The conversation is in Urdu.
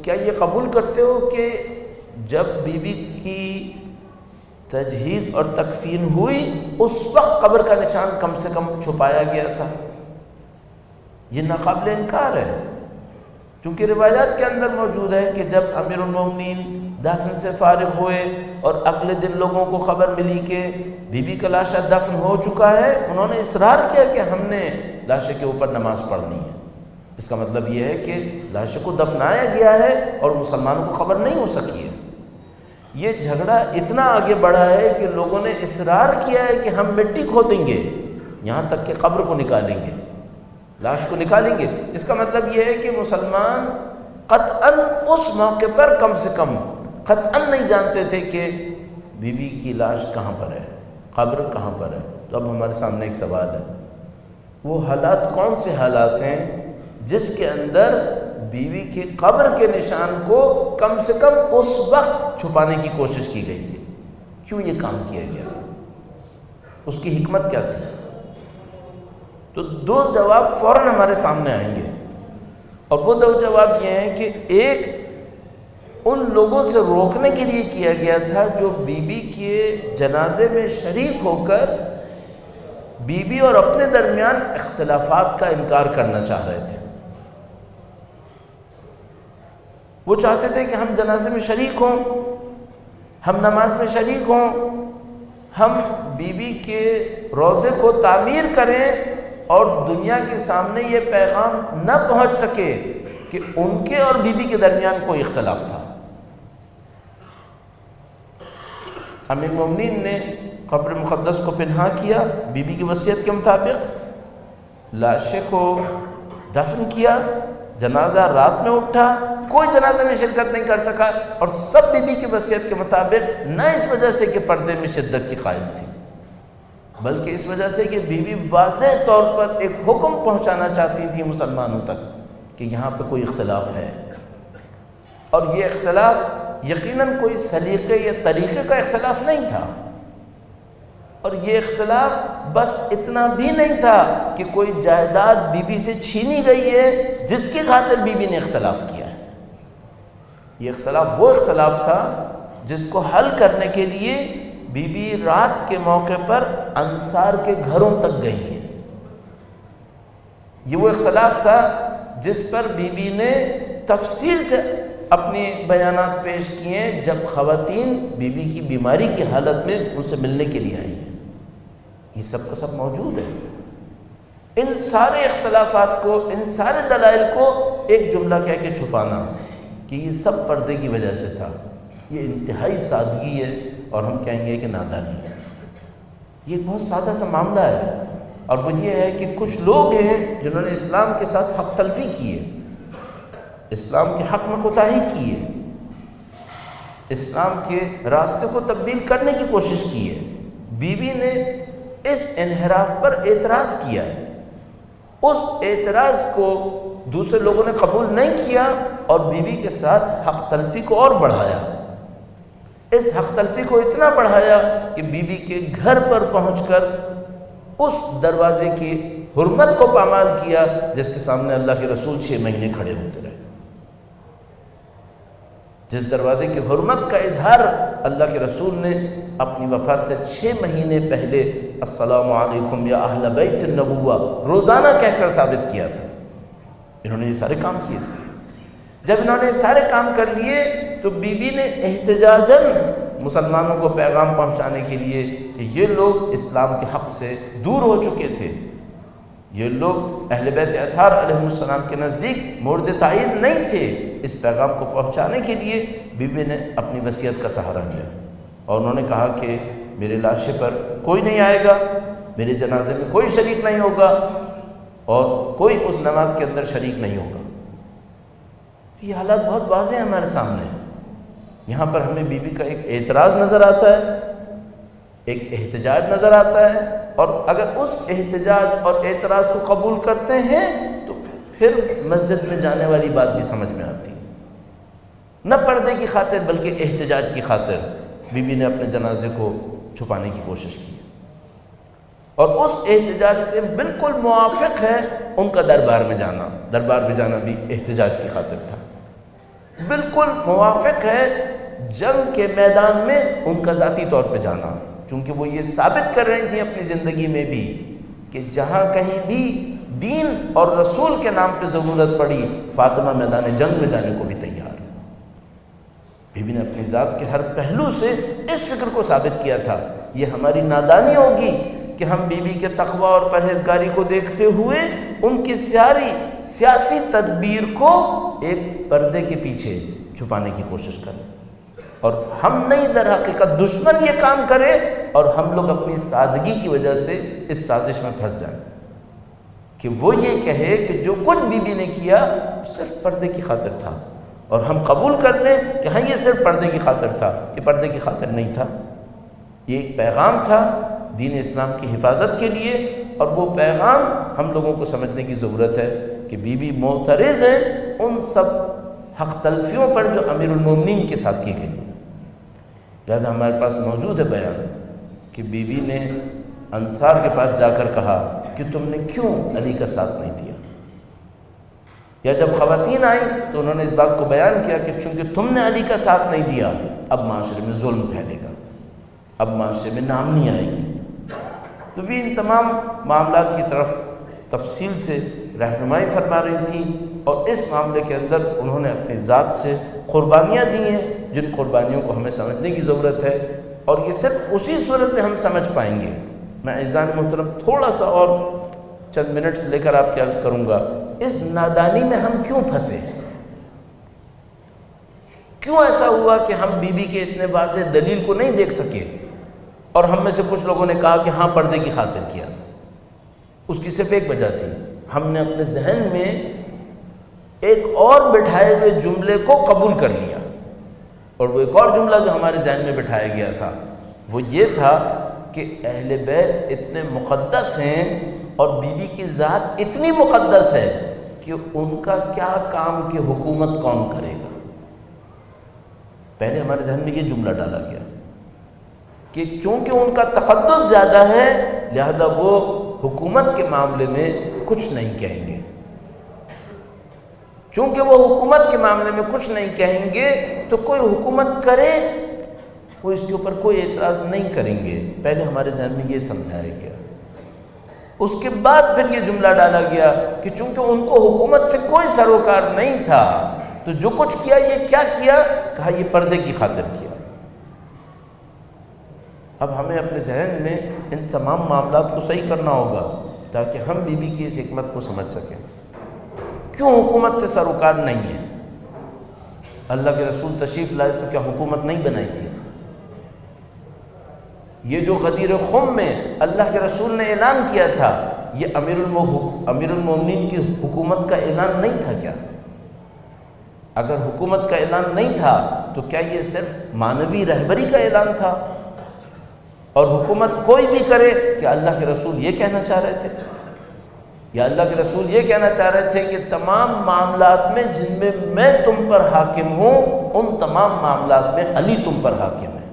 کیا یہ قبول کرتے ہو کہ جب بیوی کی تجہیز اور تکفین ہوئی اس وقت قبر کا نشان کم سے کم چھپایا گیا تھا؟ یہ ناقابل انکار ہے، کیونکہ روایات کے اندر موجود ہے کہ جب امیر المومنین دفن سے فارغ ہوئے اور اگلے دن لوگوں کو خبر ملی کہ بی بی کا لاشا دفن ہو چکا ہے، انہوں نے اصرار کیا کہ ہم نے لاشے کے اوپر نماز پڑھنی ہے۔ اس کا مطلب یہ ہے کہ لاشے کو دفنایا گیا ہے اور مسلمانوں کو خبر نہیں ہو سکی ہے۔ یہ جھگڑا اتنا آگے بڑھا ہے کہ لوگوں نے اصرار کیا ہے کہ ہم مٹی کھودیں گے، یہاں تک کہ قبر کو نکالیں گے، لاش کو نکالیں گے۔ اس کا مطلب یہ ہے کہ مسلمان قطعاً اس موقع پر کم سے کم قطعاً نہیں جانتے تھے کہ بی بی کی لاش کہاں پر ہے، قبر کہاں پر ہے۔ تو اب ہمارے سامنے ایک سوال ہے، وہ حالات کون سے حالات ہیں جس کے اندر بیوی کی قبر کے نشان کو کم سے کم اس وقت چھپانے کی کوشش کی گئی تھی؟ کیوں یہ کام کیا گیا تھا؟ اس کی حکمت کیا تھی؟ تو دو جواب فوراً ہمارے سامنے آئیں گے، اور وہ دو جواب یہ ہیں کہ ایک ان لوگوں سے روکنے کے لیے کیا گیا تھا جو بیوی کے جنازے میں شریک ہو کر بیوی اور اپنے درمیان اختلافات کا انکار کرنا چاہ رہے تھے۔ وہ چاہتے تھے کہ ہم جنازے میں شریک ہوں، ہم نماز میں شریک ہوں، ہم بیوی کے روضے کو تعمیر کریں اور دنیا کے سامنے یہ پیغام نہ پہنچ سکے کہ ان کے اور بیوی کے درمیان کوئی اختلاف تھا۔ امیر المومنین نے قبر مقدس کو پنہا کیا، بیوی کی وصیت کے مطابق لاشے کو دفن کیا، جنازہ رات میں اٹھا، کوئی جنازے میں شرکت نہیں کر سکا، اور سب بیوی کی وصیت کے مطابق نہ اس وجہ سے کہ پردے میں شدت کی قائل تھی، بلکہ اس وجہ سے کہ بیوی واضح طور پر ایک حکم پہنچانا چاہتی تھی مسلمانوں تک کہ یہاں پہ کوئی اختلاف ہے، اور یہ اختلاف یقیناً کوئی سلیقے یا طریقے کا اختلاف نہیں تھا، اور یہ اختلاف بس اتنا بھی نہیں تھا کہ کوئی جائیداد بیوی سے چھینی گئی ہے جس کی خاطر بیوی نے اختلاف کیا ہے۔ یہ اختلاف وہ اختلاف تھا جس کو حل کرنے کے لیے بیوی رات کے موقع پر انصار کے گھروں تک گئی ہے۔ یہ وہ اختلاف تھا جس پر بیوی نے تفصیل سے اپنے بیانات پیش کیے جب خواتین بیوی کی بیماری کی حالت میں ان سے ملنے کے لیے آئی ہیں۔ یہ سب کا سب موجود ہے۔ ان سارے اختلافات کو، ان سارے دلائل کو ایک جملہ کہہ کے چھپانا کہ یہ سب پردے کی وجہ سے تھا، یہ انتہائی سادگی ہے، اور ہم کہیں گے کہ نادانی ہے۔ یہ بہت سادہ سا معاملہ ہے، اور وہ یہ ہے کہ کچھ لوگ ہیں جنہوں نے اسلام کے ساتھ حق تلفی کی ہے، اسلام کے حق میں کوتاہی کی ہے، اسلام کے راستے کو تبدیل کرنے کی کوشش کی ہے۔ بیوی نے اس انحراف پر اعتراض کیا ہے، اس اعتراض کو دوسرے لوگوں نے قبول نہیں کیا اور بیوی کے ساتھ حق تلفی کو اور بڑھایا۔ اس حق تلفی کو اتنا بڑھایا کہ بیوی کے گھر پر پہنچ کر اس دروازے کی حرمت کو پامال کیا جس کے سامنے اللہ کے رسول 6 مہینے کھڑے ہوتے رہے، جس دروازے کی حرمت کا اظہار اللہ کے رسول نے اپنی وفات سے 6 مہینے پہلے السلام علیکم یا اہل بیت النبوہ روزانہ کہہ کر ثابت کیا تھا۔ انہوں نے یہ سارے کام کیے تھے۔ جب انہوں نے سارے کام کر لیے تو بیوی نے احتجاجاً مسلمانوں کو پیغام پہنچانے کے لیے کہ یہ لوگ اسلام کے حق سے دور ہو چکے تھے، یہ لوگ اہل بیت اطہار علیہ السلام کے نزدیک مورد تائید نہیں تھے، اس پیغام کو پہنچانے کے لیے بیوی نے اپنی وصیت کا سہارا لیا، اور انہوں نے کہا کہ میرے لاشے پر کوئی نہیں آئے گا، میرے جنازے میں کوئی شریک نہیں ہوگا، اور کوئی اس نماز کے اندر شریک نہیں ہوگا۔ یہ حالات بہت واضح ہیں ہمارے سامنے۔ یہاں پر ہمیں بیوی کا ایک اعتراض نظر آتا ہے، ایک احتجاج نظر آتا ہے، اور اگر اس احتجاج اور اعتراض کو قبول کرتے ہیں تو پھر مسجد میں جانے والی بات بھی سمجھ میں آتی ہے۔ نہ پردے کی خاطر بلکہ احتجاج کی خاطر بیوی نے اپنے جنازے کو چھپانے کی کوشش کی، اور اس احتجاج سے بالکل موافق ہے ان کا دربار میں جانا۔ دربار میں جانا بھی احتجاج کی خاطر تھا۔ بالکل موافق ہے جنگ کے میدان میں ان کا ذاتی طور پہ جانا، چونکہ وہ یہ ثابت کر رہی تھیں اپنی زندگی میں بھی کہ جہاں کہیں بھی دین اور رسول کے نام پہ ضرورت پڑی، فاطمہ میدان جنگ میں جانے کو بھی تیار ہے۔ بی بی نے اپنی ذات کے ہر پہلو سے اس فکر کو ثابت کیا تھا۔ یہ ہماری نادانی ہوگی کہ ہم بی بی کے تقوی اور پرہیزگاری کو دیکھتے ہوئے ان کی ساری سیاسی تدبیر کو ایک پردے کے پیچھے چھپانے کی کوشش کریں، اور ہم نہیں در حقیقت دشمن یہ کام کرے اور ہم لوگ اپنی سادگی کی وجہ سے اس سازش میں پھنس جائیں کہ وہ یہ کہے کہ جو کچھ بی بی نے کیا صرف پردے کی خاطر تھا، اور ہم قبول کر لیں کہ ہاں یہ صرف پردے کی خاطر تھا۔ یہ پردے کی خاطر نہیں تھا، یہ ایک پیغام تھا دین اسلام کی حفاظت کے لیے، اور وہ پیغام ہم لوگوں کو سمجھنے کی ضرورت ہے کہ بی بی معترض ہے ان سب حق تلفیوں پر جو امیر المومنین کے ساتھ کی گئی۔ لہذا ہمارے پاس موجود ہے بیان کہ بی بی نے انصار کے پاس جا کر کہا کہ تم نے کیوں علی کا ساتھ نہیں دیا، یا جب خواتین آئیں تو انہوں نے اس بات کو بیان کیا کہ چونکہ تم نے علی کا ساتھ نہیں دیا اب معاشرے میں ظلم پھیلے گا، اب معاشرے میں نامنی آئے گی۔ تو بھی ان تمام معاملات کی طرف تفصیل سے رہنمائی فرما رہی تھیں، اور اس معاملے کے اندر انہوں نے اپنی ذات سے قربانیاں دی ہیں جن قربانیوں کو ہمیں سمجھنے کی ضرورت ہے، اور یہ صرف اسی صورت میں ہم سمجھ پائیں گے۔ میں اعزان محترم تھوڑا سا اور چند منٹس لے کر آپ کی عرض کروں گا، اس نادانی میں ہم کیوں پھنسے؟ کیوں ایسا ہوا کہ ہم بی بی کے اتنے واضح دلیل کو نہیں دیکھ سکے، اور ہم میں سے کچھ لوگوں نے کہا کہ ہاں پردے کی خاطر کیا تھا؟ اس کی صرف ایک وجہ تھی، ہم نے اپنے ذہن میں ایک اور بٹھائے ہوئے جملے کو قبول کر لیا، اور وہ ایک اور جملہ جو ہمارے ذہن میں بٹھایا گیا تھا وہ یہ تھا کہ اہل بیت اتنے مقدس ہیں اور بی بی کی ذات اتنی مقدس ہے کہ ان کا کیا کام کہ حکومت کون کرے گا۔ پہلے ہمارے ذہن میں یہ جملہ ڈالا گیا کہ چونکہ ان کا تقدس زیادہ ہے لہذا وہ حکومت کے معاملے میں کچھ نہیں کہیں گے، چونکہ وہ حکومت کے معاملے میں کچھ نہیں کہیں گے تو کوئی حکومت کرے وہ اس کے اوپر کوئی اعتراض نہیں کریں گے۔ پہلے ہمارے ذہن میں یہ سمجھایا گیا، اس کے بعد پھر یہ جملہ ڈالا گیا کہ چونکہ ان کو حکومت سے کوئی سروکار نہیں تھا تو جو کچھ کیا یہ کیا کیا؟ کہا یہ پردے کی خاطر کیا۔ اب ہمیں اپنے ذہن میں ان تمام معاملات کو صحیح کرنا ہوگا تاکہ ہم بی بی کی اس حکمت کو سمجھ سکیں۔ کیوں حکومت سے سروکار نہیں ہے؟ اللہ کے رسول تشریف لائے تو کیا حکومت نہیں بنائی تھی؟ یہ جو غدیر خم میں اللہ کے رسول نے اعلان کیا تھا یہ امیر المومنین کی حکومت کا اعلان نہیں تھا کیا؟ اگر حکومت کا اعلان نہیں تھا تو کیا یہ صرف مانوی رہبری کا اعلان تھا؟ اور حکومت کوئی بھی کرے کہ اللہ کے رسول یہ کہنا چاہ رہے تھے، یا اللہ کے رسول یہ کہنا چاہ رہے تھے کہ تمام معاملات میں جن میں میں تم پر حاکم ہوں ان تمام معاملات میں علی تم پر حاکم ہے۔